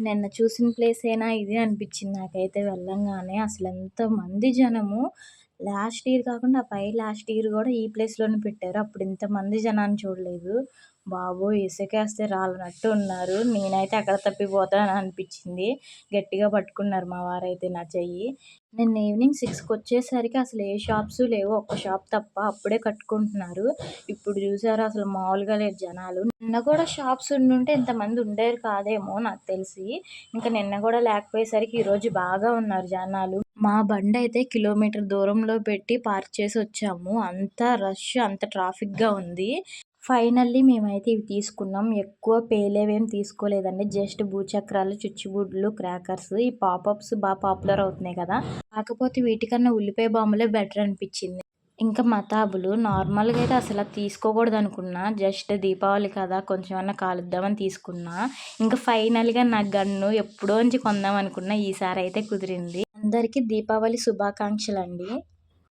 నిన్న చూసిన ప్లేసేనా ఇది అనిపించింది నాకైతే వెళ్ళంగానే. అసలెంతమంది జనము. లాస్ట్ ఇయర్ కాకుండా లాస్ట్ ఇయర్ గూడా ఈ ప్లేస్‌లోనే పెట్టారు. అప్పుడు ఇంతమంది జనాన్ని చూడలేదు. బాబోయ్! ఇసుకేస్తే రాలనట్టు ఉన్నారు. నేనైతే ఎక్కడ తప్పిపోతానో అనిపించింది. గట్టిగా పట్టుకున్నారు మా వారైతే నా చెయ్యి. నిన్న ఈవినింగ్ 6:00కొచ్చేసరికి అసలు ఏ షాప్స్ లేవు. ఒక్క షాప్ తప్ప. అప్పుడే కట్టుకుంటున్నారు. ఇప్పుడు చూసారా అసలు మామూలుగా లేరు జనాలు. నిన్న కూడా షాప్స్ ఉండుంటే ఇంతమంది ఉండేరు కాదేమో నాకు తెలిసి. ఇంక నిన్న కూడా లేకపోయేసరికి ఈరోజు బాగా ఉన్నారు జనాలు. మా బండయితే కిలోమీటర్ దూరంలో పెట్టి పార్క్ చేసి వచ్చాము. అంత రష్, అంత ట్రాఫిక్‌గా ఉంది. ఫైనల్లీ మేమైతే ఇవి తీసుకున్నాం. ఎక్కువ పేలేవేం తీసుకోలేదండి. జస్ట్ భూచక్రాలు, చిచ్చుబుడ్లు, క్రాకర్స్, ఈ పాపప్స్ పాపులర్ అవుతున్నాయి కదా! కాకపోతే వీటికన్నా ఉల్లిపాయ బాంబులే బెటర్ అనిపించింది. ఇంకా మతాబులు నార్మల్‌గా అయితే అసల తీసుకోకూడదనుకున్నా. జస్ట్ దీపావళి కదా! కొంచెమన్నా కాలుద్దామని తీసుకున్నా. ఇంకా ఫైనల్‌గా నా గన్ను ఎప్పుడో నుంచి కొందాం అనుకున్నా. ఈసారి అయితే కుదిరింది. అందరికీ దీపావళి శుభాకాంక్షలండి.